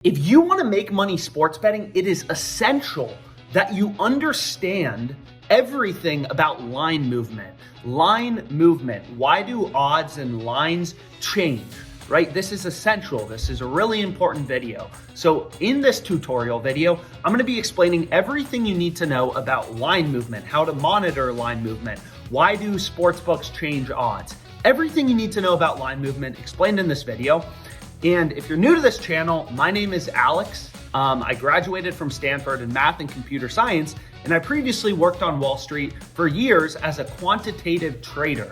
If you want to make money sports betting, it is essential that you understand everything about line movement. Line movement. Why do odds and lines change, right? This is essential. This is a really important video. So in this tutorial video, I'm going to be explaining everything you need to know about line movement, how to monitor line movement, why do sportsbooks change odds. Everything you need to know about line movement explained in this video. And if you're new to this channel, my name is Alex. I graduated from Stanford in math and computer science, and I previously worked on Wall Street for years as a quantitative trader.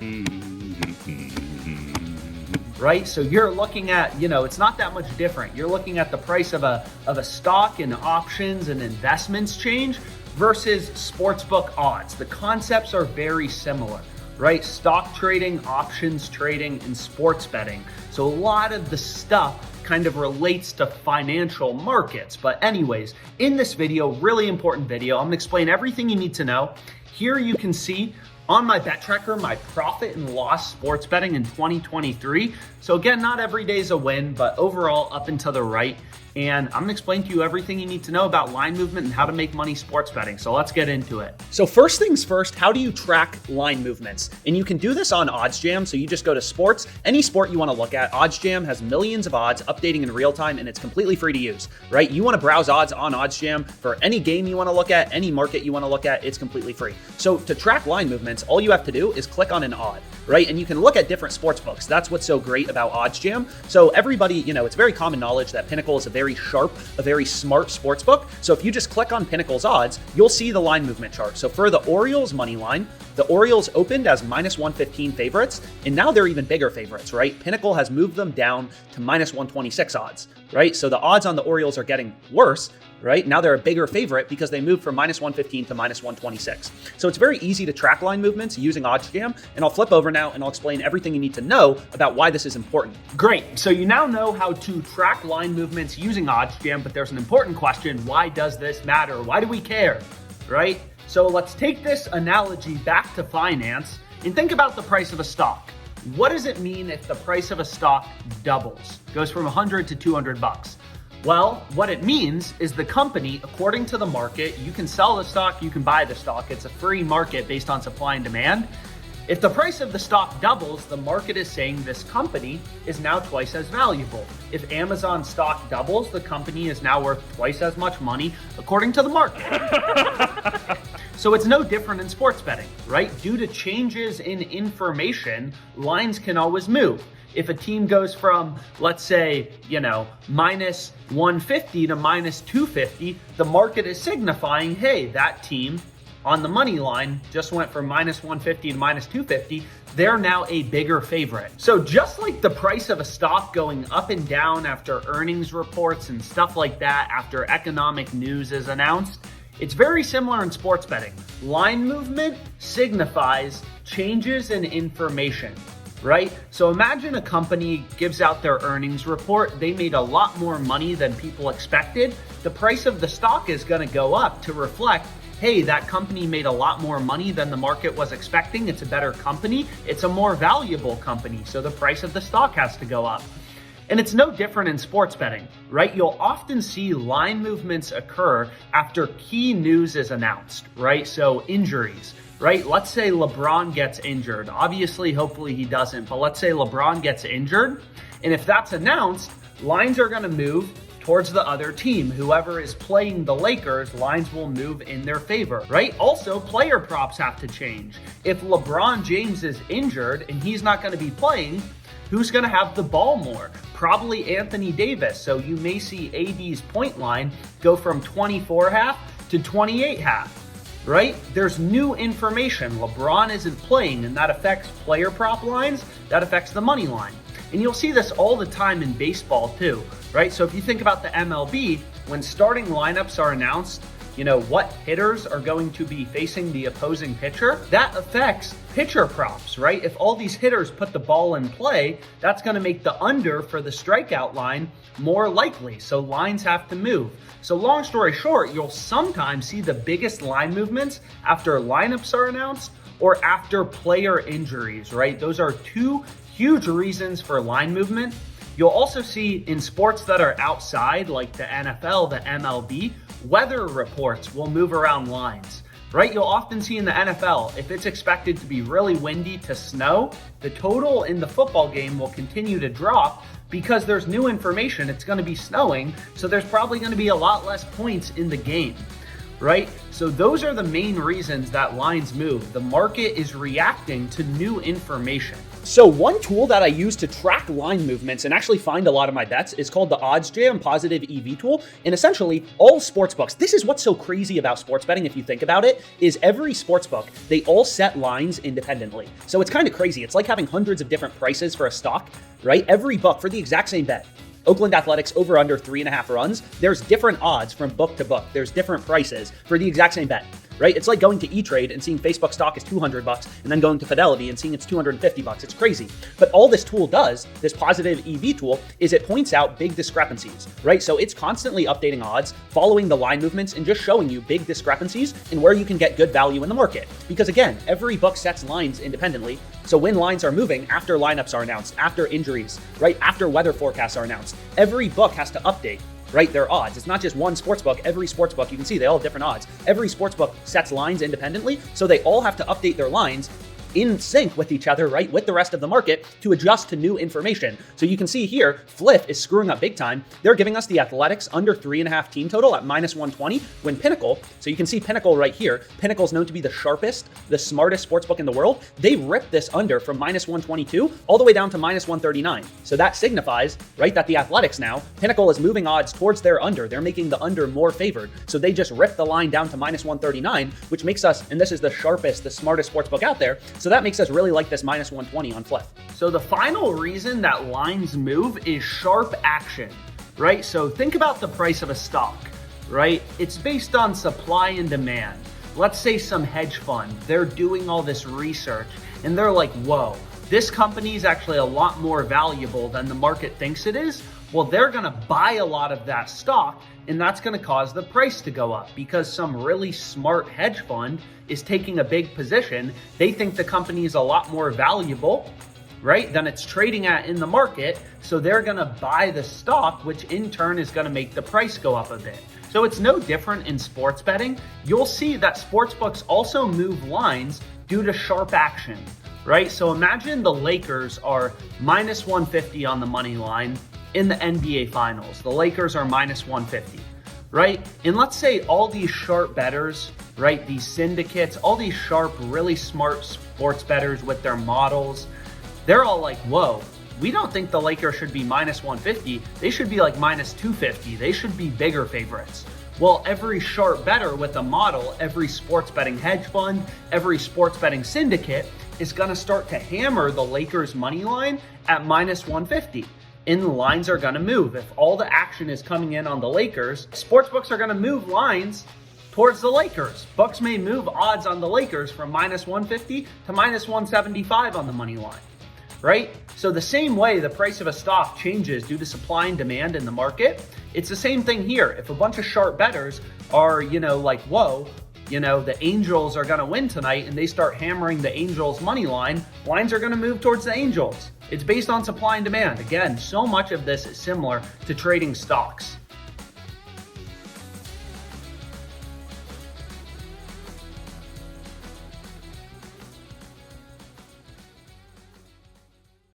Right? So you're looking at, it's not that much different. You're looking at the price of a stock and options and investments change versus sportsbook odds. The concepts are very similar, right? Stock trading, options trading, and sports betting. So a lot of the stuff kind of relates to financial markets. But anyways, in this video, really important video, I'm gonna explain everything you need to know. Here you can see on my bet tracker, my profit and loss sports betting in 2023. So again, not every day is a win, but overall up and to the right. And I'm gonna explain to you everything you need to know about line movement and how to make money sports betting. So let's get into it. So first things first, how do you track line movements? And you can do this on OddsJam. So you just go to sports, any sport you wanna look at. OddsJam has millions of odds updating in real time, and it's completely free to use, right? You wanna browse odds on OddsJam for any game you wanna look at, any market you wanna look at, it's completely free. So to track line movements, all you have to do is click on an odd, right? And you can look at different sports books. That's what's so great about OddsJam. So everybody, it's very common knowledge that Pinnacle is a very sharp, a very smart sports book. So if you just click on Pinnacle's odds, you'll see the line movement chart. So for the Orioles money line, the Orioles opened as minus 115 favorites, and now they're even bigger favorites, right? Pinnacle has moved them down to minus 126 odds, right? So the odds on the Orioles are getting worse, right? Now they're a bigger favorite because they moved from minus 115 to minus 126. So it's very easy to track line movements using OddsJam, and I'll flip over now and I'll explain everything you need to know about why this is important. Great, so you now know how to track line movements using OddsJam, but there's an important question. Why does this matter? Why do we care, right? So let's take this analogy back to finance and think about the price of a stock. What does it mean if the price of a stock doubles, goes from 100 to 200 bucks? Well, what it means is the company, according to the market, you can sell the stock, you can buy the stock. It's a free market based on supply and demand. If the price of the stock doubles, the market is saying this company is now twice as valuable. If Amazon stock doubles, the company is now worth twice as much money, according to the market. So it's no different in sports betting, right? Due to changes in information, lines can always move. If a team goes from, let's say, minus 150 to minus 250, the market is signifying, hey, that team on the money line just went from minus 150 to minus 250. They're now a bigger favorite. So just like the price of a stock going up and down after earnings reports and stuff like that, after economic news is announced, it's very similar in sports betting. Line movement signifies changes in information, right? So imagine a company gives out their earnings report. They made a lot more money than people expected. The price of the stock is going to go up to reflect, hey, that company made a lot more money than the market was expecting. It's a better company. It's a more valuable company. So the price of the stock has to go up. And it's no different in sports betting, right? You'll often see line movements occur after key news is announced, right? So injuries, right? Let's say LeBron gets injured. Obviously, hopefully he doesn't, but let's say LeBron gets injured. And if that's announced, lines are going to move towards the other team. Whoever is playing the Lakers, lines will move in their favor, right? Also, player props have to change. If LeBron James is injured and he's not going to be playing, who's going to have the ball more? Probably Anthony Davis. So you may see AD's point line go from 24.5 to 28.5, right? There's new information. LeBron isn't playing, and that affects player prop lines. That affects the money line. And you'll see this all the time in baseball too, right? So if you think about the MLB, when starting lineups are announced, what hitters are going to be facing the opposing pitcher, that affects pitcher props, right? If all these hitters put the ball in play, that's going to make the under for the strikeout line more likely. So lines have to move. So long story short, you'll sometimes see the biggest line movements after lineups are announced or after player injuries, right? Those are two huge reasons for line movement. You'll also see in sports that are outside, like the NFL, the MLB, weather reports will move around lines, right? You'll often see in the NFL, if it's expected to be really windy to snow, the total in the football game will continue to drop because there's new information. It's going to be snowing, so there's probably going to be a lot less points in the game, right? So those are the main reasons that lines move. The market is reacting to new information. So one tool that I use to track line movements and actually find a lot of my bets is called the OddsJam positive EV tool. And essentially all sports books, this is what's so crazy about sports betting if you think about it, is every sports book, they all set lines independently. So it's kind of crazy. It's like having hundreds of different prices for a stock, right? Every book for the exact same bet. Oakland Athletics over under 3.5 runs. There's different odds from book to book. There's different prices for the exact same bet, right? It's like going to E-Trade and seeing Facebook stock is $200 and then going to Fidelity and seeing it's $250. It's crazy. But all this tool does, this positive EV tool, is it points out big discrepancies, right? So it's constantly updating odds, following the line movements, and just showing you big discrepancies and where you can get good value in the market. Because again, every book sets lines independently. So when lines are moving, after lineups are announced, after injuries, right? After weather forecasts are announced, every book has to update, right, their odds. It's not just one sports book. Every sports book, you can see they all have different odds. Every sports book sets lines independently, so they all have to update their lines in sync with each other, right, with the rest of the market to adjust to new information. So you can see here, Fliff is screwing up big time. They're giving us the Athletics under 3.5 team total at -120 when Pinnacle, so you can see Pinnacle right here. Pinnacle's known to be the sharpest, the smartest sportsbook in the world. They ripped this under from -122 all the way down to -139. So that signifies, right, that the Athletics now, Pinnacle is moving odds towards their under. They're making the under more favored. So they just ripped the line down to -139, which makes us, and this is the sharpest, the smartest sportsbook out there, so that makes us really like this -120 on Fliff. So the final reason that lines move is sharp action, right? So think about the price of a stock, right? It's based on supply and demand. Let's say some hedge fund, they're doing all this research and they're like, whoa, this company is actually a lot more valuable than the market thinks it is. Well, they're gonna buy a lot of that stock and that's gonna cause the price to go up because some really smart hedge fund is taking a big position. They think the company is a lot more valuable, right, than it's trading at in the market. So they're gonna buy the stock, which in turn is gonna make the price go up a bit. So it's no different in sports betting. You'll see that sports books also move lines due to sharp action, right? So imagine the Lakers are -150 on the money line in the NBA Finals. The Lakers are -150, right? And let's say all these sharp bettors, right, these syndicates, all these sharp, really smart sports bettors with their models, they're all like, whoa, we don't think the Lakers should be -150. They should be like -250. They should be bigger favorites. Well, every sharp bettor with a model, every sports betting hedge fund, every sports betting syndicate is going to start to hammer the Lakers money line at -150. And the lines are going to move. If all the action is coming in on the Lakers, sports books are going to move lines towards the Lakers. Books may move odds on the Lakers from -150 to -175 on the money line, right? So the same way the price of a stock changes due to supply and demand in the market, it's the same thing here. If a bunch of sharp bettors are, like, whoa, the Angels are going to win tonight and they start hammering the Angels money line, lines are going to move towards the Angels. It's based on supply and demand. Again, so much of this is similar to trading stocks.